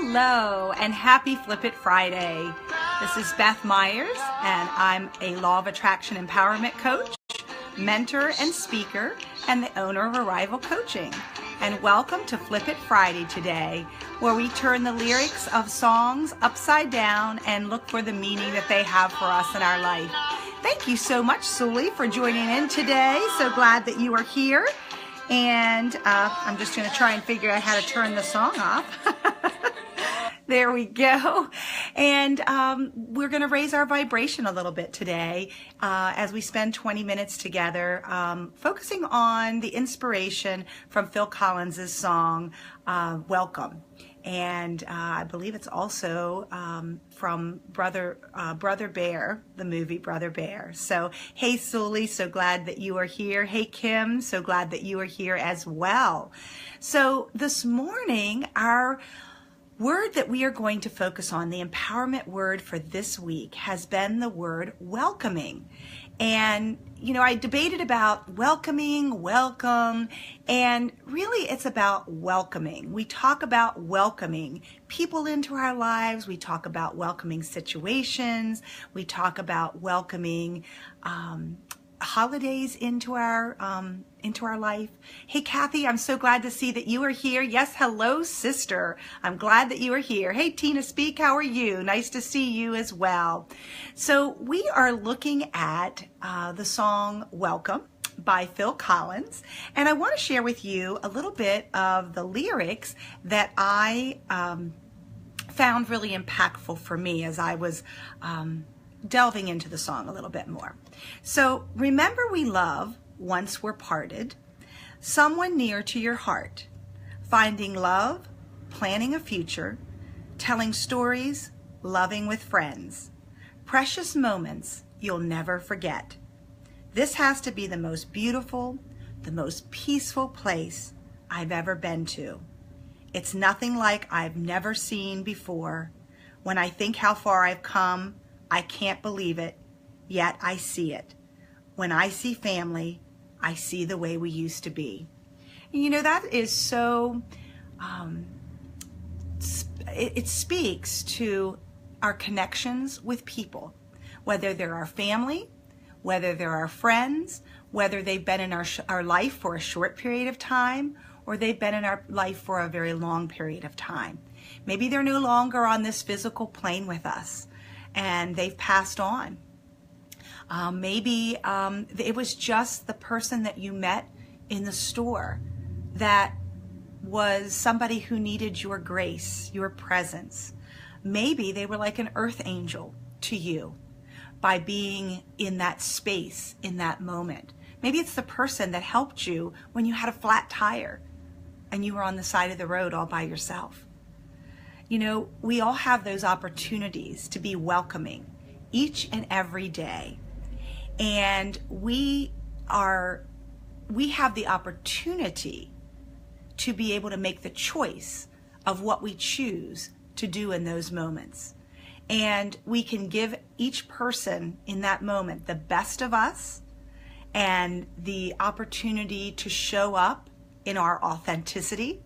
Hello and happy Flip It Friday. This is Beth Myers and I'm a Law of Attraction Empowerment Coach, mentor and speaker, and the owner of Arrival Coaching. And welcome to Flip It Friday today, where we turn the lyrics of songs upside down and look for the meaning that they have for us in our life. Thank you so much, Sully, for joining in today. So glad that you are here. And I'm just going to try and figure out how to turn the song off. There we go. And we're going to raise our vibration a little bit today as we spend 20 minutes together focusing on the inspiration from Phil Collins' song, Welcome. And I believe it's also from Brother Bear, the movie Brother Bear. So, hey, Sully, so glad that you are here. Hey, Kim, so glad that you are here as well. So this morning, our word that we are going to focus on, the empowerment word for this week, has been the word welcoming. And, you know, I debated about welcome, and really it's about welcoming. We talk about welcoming people into our lives. We talk about welcoming situations. We talk about welcoming holidays into our life. Hey, Kathy, I'm so glad to see that you are here. Yes, hello, sister. I'm glad that you are here. Hey, Tina Speak, how are you? Nice to see you as well. So we are looking at the song Welcome by Phil Collins, and I want to share with you a little bit of the lyrics that I found really impactful for me as I was delving into the song a little bit more. So, remember we love once we're parted, someone near to your heart, finding love, planning a future, telling stories, loving with friends, precious moments you'll never forget. This has to be the most beautiful, the most peaceful place I've ever been to. It's nothing like I've never seen before. When I think how far I've come, I can't believe it, yet I see it. When I see family, I see the way we used to be. And you know, that is so, it speaks to our connections with people, whether they're our family, whether they're our friends, whether they've been in our life for a short period of time, or they've been in our life for a very long period of time. Maybe they're no longer on this physical plane with us, and they've passed on. Maybe it was just the person that you met in the store that was somebody who needed your grace, your presence. Maybe they were like an earth angel to you by being in that space, in that moment. Maybe it's the person that helped you when you had a flat tire and you were on the side of the road all by yourself. You know, we all have those opportunities to be welcoming each and every day. And we have the opportunity to be able to make the choice of what we choose to do in those moments. And we can give each person in that moment the best of us and the opportunity to show up in our authenticity,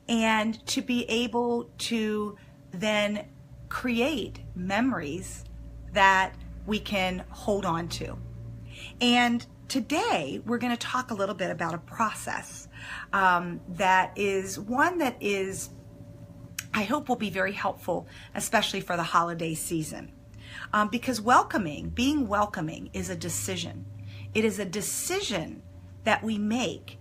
and to be able to then create memories that we can hold on to. And today we're going to talk a little bit about a process that is one that is, I hope, will be very helpful, especially for the holiday season. Because being welcoming is a decision. It is a decision that we make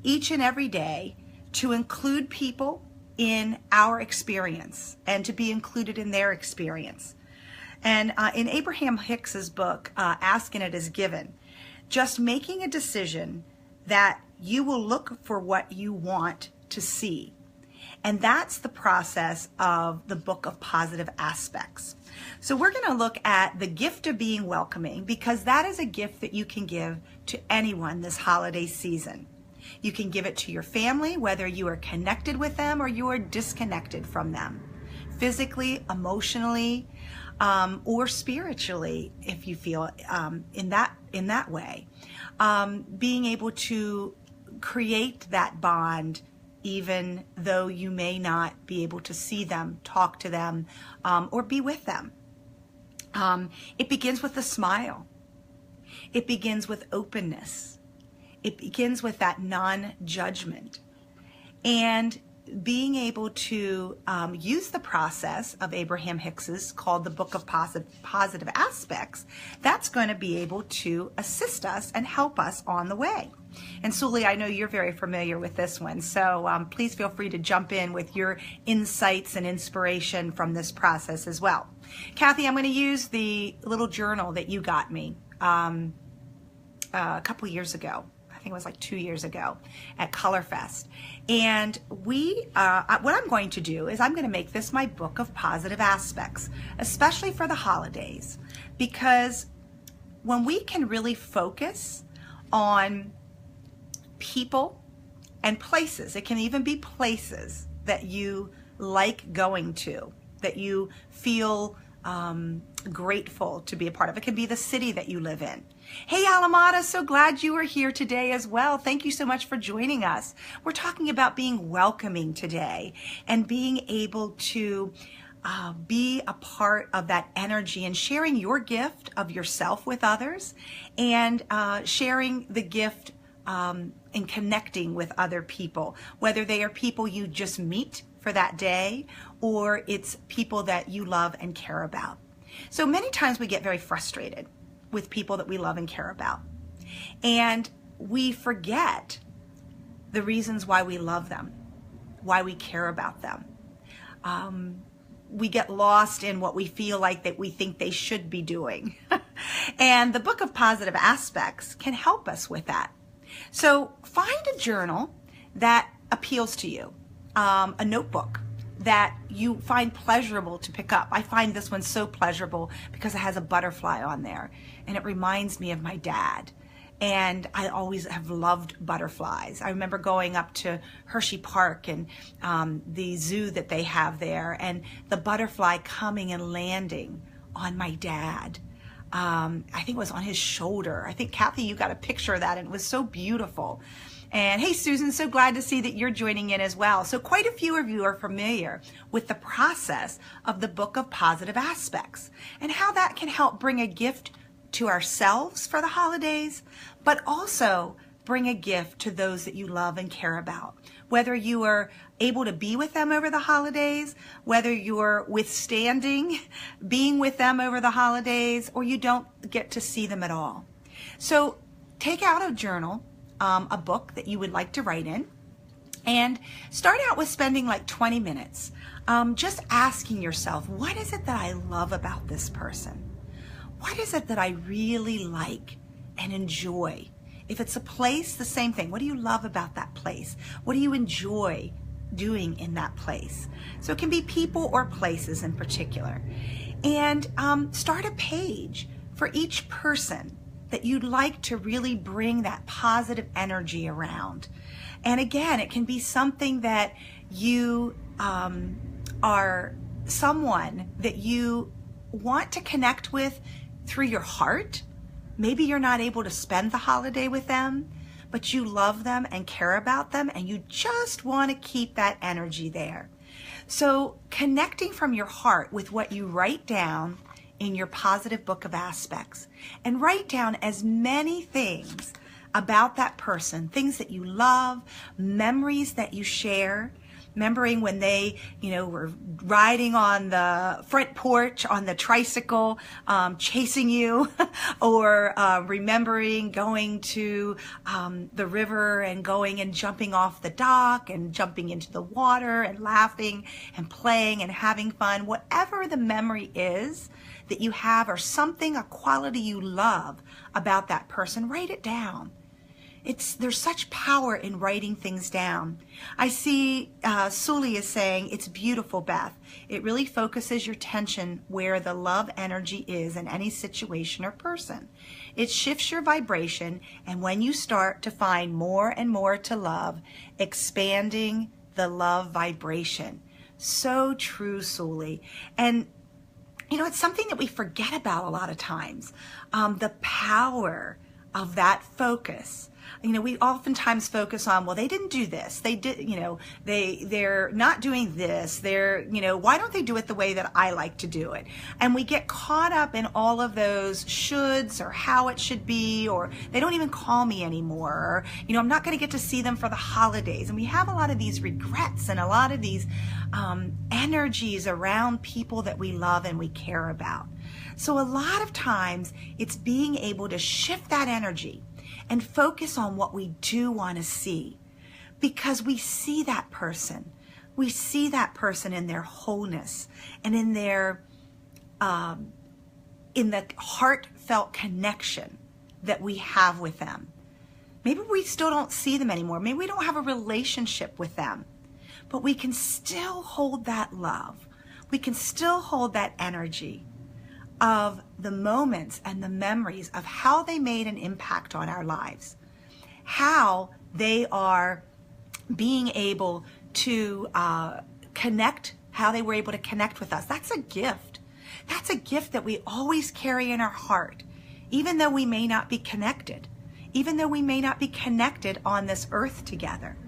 each and every day to include people in our experience and to be included in their experience. And in Abraham Hicks's book, Ask and It Is Given, just making a decision that you will look for what you want to see. And that's the process of the Book of Positive Aspects. So we're going to look at the gift of being welcoming, because that is a gift that you can give to anyone this holiday season. You can give it to your family, whether you are connected with them or you are disconnected from them, physically, emotionally, or spiritually, if you feel in that way. Being able to create that bond even though you may not be able to see them, talk to them, or be with them. It begins with a smile. It begins with openness. It begins with that non-judgment. And being able to use the process of Abraham Hicks's called the Book of Positive Aspects, that's going to be able to assist us and help us on the way. And Suli, I know you're very familiar with this one, so please feel free to jump in with your insights and inspiration from this process as well. Kathy, I'm going to use the little journal that you got me a couple years ago. I think it was like 2 years ago at Colorfest. And what I'm going to do is I'm going to make this my book of positive aspects, especially for the holidays, because when we can really focus on people and places, it can even be places that you like going to, that you feel grateful to be a part of. It can be the city that you live in. Hey Alamada, so glad you are here today as well. Thank you so much for joining us. We're talking about being welcoming today and being able to be a part of that energy and sharing your gift of yourself with others, and sharing the gift and connecting with other people, whether they are people you just meet for that day or it's people that you love and care about. So many times we get very frustrated with people that we love and care about, and we forget the reasons why we love them, why we care about them. We get lost in what we feel like that we think they should be doing. And the Book of Positive Aspects can help us with that. So find a journal that appeals to you, a notebook that you find pleasurable to pick up. I find this one so pleasurable because it has a butterfly on there, and it reminds me of my dad. And I always have loved butterflies. I remember going up to Hershey Park and the zoo that they have there, and the butterfly coming and landing on my dad. I think it was on his shoulder. I think, Kathy, you got a picture of that, and it was so beautiful. And hey, Susan, so glad to see that you're joining in as well. So quite a few of you are familiar with the process of the Book of Positive Aspects and how that can help bring a gift to ourselves for the holidays, but also bring a gift to those that you love and care about. Whether you are able to be with them over the holidays, whether you're withstanding being with them over the holidays, or you don't get to see them at all. So take out a journal, a book that you would like to write in, and start out with spending like 20 minutes just asking yourself, what is it that I love about this person? What is it that I really like and enjoy? If it's a place, the same thing. What do you love about that place? What do you enjoy doing in that place? So it can be people or places in particular. And start a page for each person that you'd like to really bring that positive energy around. And again, it can be something that you are someone that you want to connect with through your heart. Maybe you're not able to spend the holiday with them, but you love them and care about them, and you just want to keep that energy there. So connecting from your heart with what you write down in your positive Book of Aspects, and write down as many things about that person, things that you love, memories that you share, remembering when they, were riding on the front porch on the tricycle, chasing you, or remembering going to the river and going and jumping off the dock and jumping into the water and laughing and playing and having fun. Whatever the memory is that you have, or something, a quality you love about that person, write it down. There's such power in writing things down. I see Suli is saying, it's beautiful, Beth. It really focuses your attention where the love energy is in any situation or person. It shifts your vibration, and when you start to find more and more to love, expanding the love vibration. So true, Suli. And it's something that we forget about a lot of times. The power of that focus. we oftentimes focus on, well, they didn't do this. They did, they're not doing this. They're, why don't they do it the way that I like to do it? And we get caught up in all of those shoulds, or how it should be, or they don't even call me anymore. Or, I'm not going to get to see them for the holidays. And we have a lot of these regrets and a lot of these energies around people that we love and we care about. So a lot of times it's being able to shift that energy and focus on what we do want to see, because we see that person. We see that person in their wholeness and in their, in the heartfelt connection that we have with them. Maybe we still don't see them anymore. Maybe we don't have a relationship with them, but we can still hold that love. We can still hold that energy of the moments and the memories of how they made an impact on our lives, how they are being able to connect, how they were able to connect with us. That's a gift. That's a gift that we always carry in our heart, even though we may not be connected, even though we may not be connected on this earth together.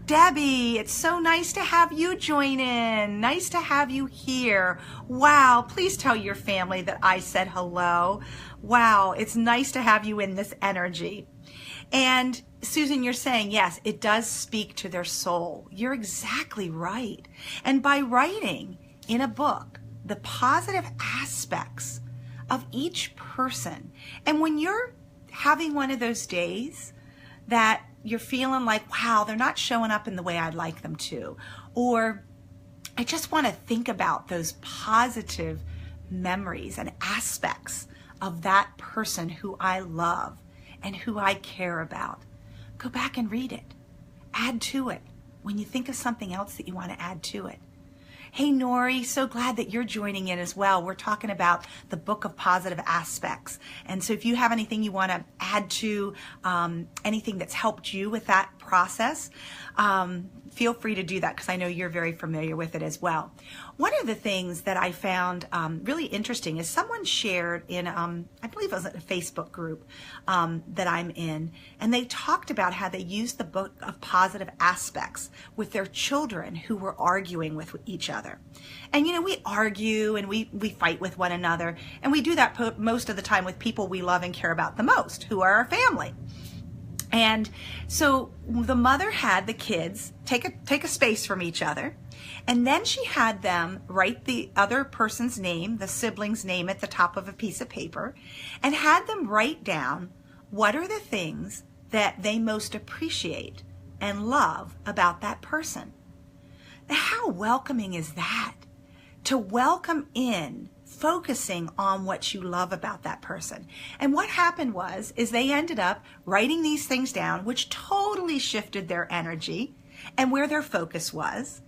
Debbie, it's so nice to have you join in. Nice to have you here. Wow, please tell your family that I said hello. Wow, it's nice to have you in this energy. And Susan, you're saying, yes, it does speak to their soul. You're exactly right. And by writing in a book the positive aspects of each person, and when you're having one of those days that you're feeling like, wow, they're not showing up in the way I'd like them to, or I just want to think about those positive memories and aspects of that person who I love and who I care about, go back and read it. Add to it when you think of something else that you want to add to it. Hey, Nori, so glad that you're joining in as well. We're talking about the Book of Positive Aspects. And so if you have anything you want to add to, anything that's helped you with that process, feel free to do that, because I know you're very familiar with it as well. One of the things that I found really interesting is someone shared in, I believe it was a Facebook group that I'm in, and they talked about how they used the Book of Positive Aspects with their children who were arguing with each other. And we argue and we fight with one another, and we do that most of the time with people we love and care about the most, who are our family. And so the mother had the kids take a space from each other, and then she had them write the other person's name, the sibling's name, at the top of a piece of paper, and had them write down what are the things that they most appreciate and love about that person. Now, how welcoming is that? To welcome in focusing on what you love about that person. And what happened is they ended up writing these things down, which totally shifted their energy and where their focus was.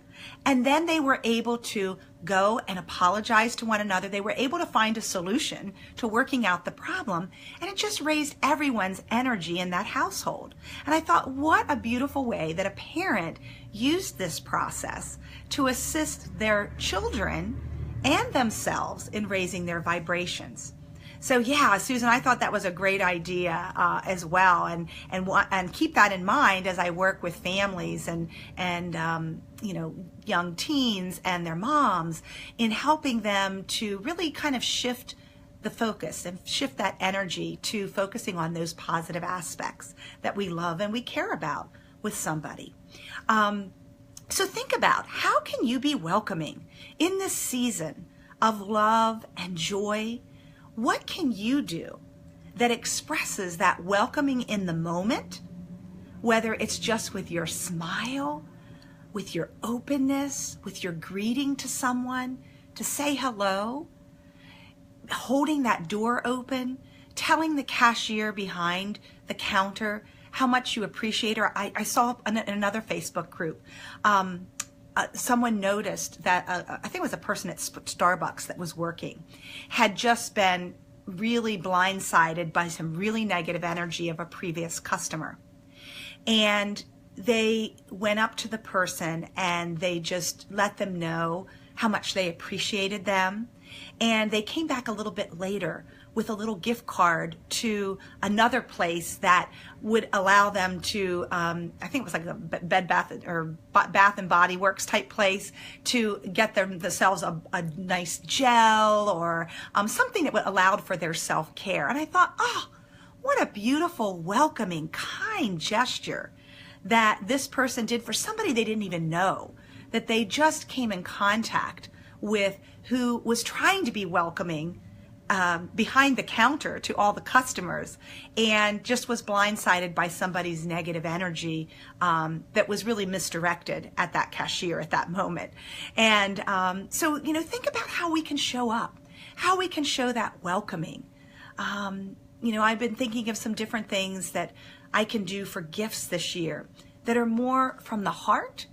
And then they were able to go and apologize to one another. They were able to find a solution to working out the problem. And it just raised everyone's energy in that household. And I thought, what a beautiful way that a parent used this process to assist their children and themselves in raising their vibrations. So yeah, Susan, I thought that was a great idea as well, and keep that in mind as I work with families and young teens and their moms, in helping them to really kind of shift the focus and shift that energy to focusing on those positive aspects that we love and we care about with somebody. So think about, how can you be welcoming in this season of love and joy? What can you do that expresses that welcoming in the moment, whether it's just with your smile, with your openness, with your greeting to someone, to say hello, holding that door open, telling the cashier behind the counter how much you appreciate her. I saw in another Facebook group, someone noticed that, I think it was a person at Starbucks that was working, had just been really blindsided by some really negative energy of a previous customer. And they went up to the person and they just let them know how much they appreciated them. And they came back a little bit later with a little gift card to another place that would allow them to, I think it was like a Bed Bath or Bath and Body Works type place, to get themselves a nice gel or something that allowed for their self-care. And I thought, oh, what a beautiful, welcoming, kind gesture that this person did for somebody they didn't even know, that they just came in contact with, who was trying to be welcoming behind the counter to all the customers, and just was blindsided by somebody's negative energy that was really misdirected at that cashier at that moment. And so, you know, think about how we can show up, how we can show that welcoming. You know, I've been thinking of some different things that I can do for gifts this year that are more from the heart,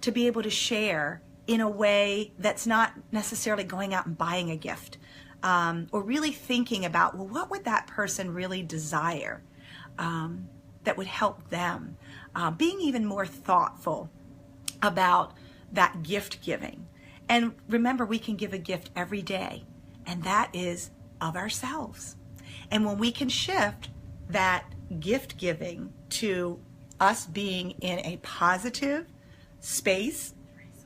to be able to share in a way that's not necessarily going out and buying a gift, or really thinking about, well, what would that person really desire that would help them? Being even more thoughtful about that gift giving. And remember, we can give a gift every day, and that is of ourselves. And when we can shift that gift giving to us being in a positive space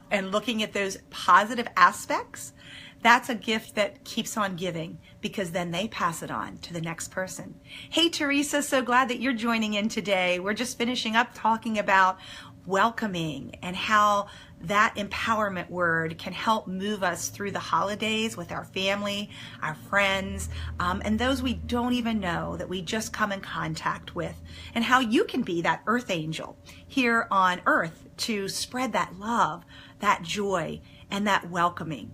and looking at those positive aspects, that's a gift that keeps on giving, because then they pass it on to the next person. Hey, Teresa, so glad that you're joining in today. We're just finishing up talking about welcoming and how that empowerment word can help move us through the holidays with our family, our friends, and those we don't even know that we just come in contact with, and how you can be that earth angel here on earth to spread that love, that joy, and that welcoming.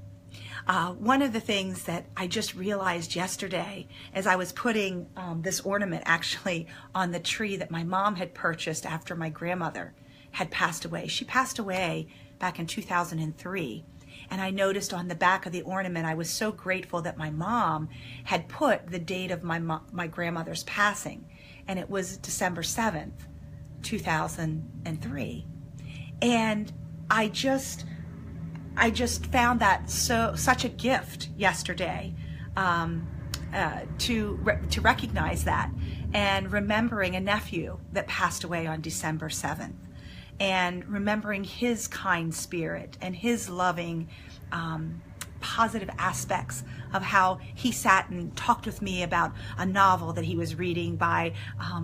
One of the things that I just realized yesterday as I was putting this ornament actually on the tree that my mom had purchased after my grandmother had passed away. She passed away back in 2003. And I noticed on the back of the ornament, I was so grateful that my mom had put the date of my grandmother's passing. And it was December 7th, 2003. And I just found that such a gift yesterday, to recognize that, and remembering a nephew that passed away on December 7th, and remembering his kind spirit and his loving, positive aspects of how he sat and talked with me about a novel that he was reading by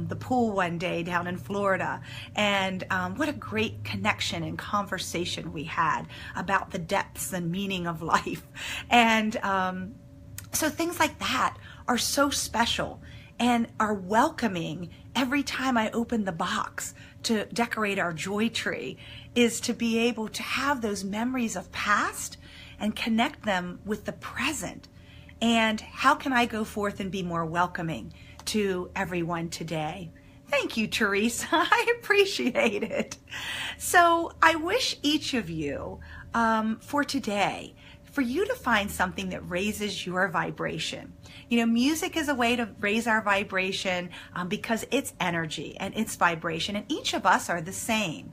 the pool one day down in Florida. And what a great connection and conversation we had about the depths and meaning of life. And so things like that are so special and are welcoming every time I open the box to decorate our joy tree, is to be able to have those memories of past and connect them with the present. And how can I go forth and be more welcoming to everyone today? Thank you, Teresa. I appreciate it. So I wish each of you for today, for you to find something that raises your vibration. You know, music is a way to raise our vibration because it's energy and it's vibration, and each of us are the same.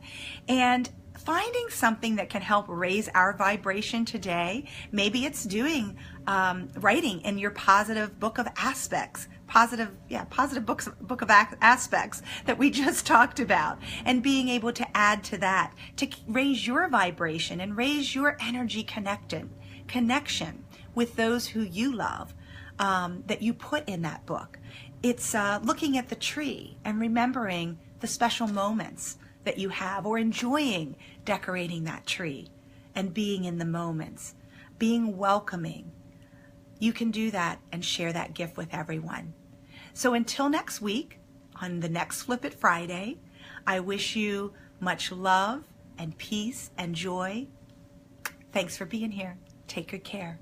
And finding something that can help raise our vibration today, maybe it's doing writing in your positive book of aspects, positive book of aspects that we just talked about, and being able to add to that to raise your vibration and raise your energy connection with those who you love, that you put in that book. It's looking at the tree and remembering the special moments that you have, or enjoying decorating that tree and being in the moments, being welcoming. You can do that and share that gift with everyone. So until next week, on the next Flip It Friday, I wish you much love and peace and joy. Thanks for being here. Take good care.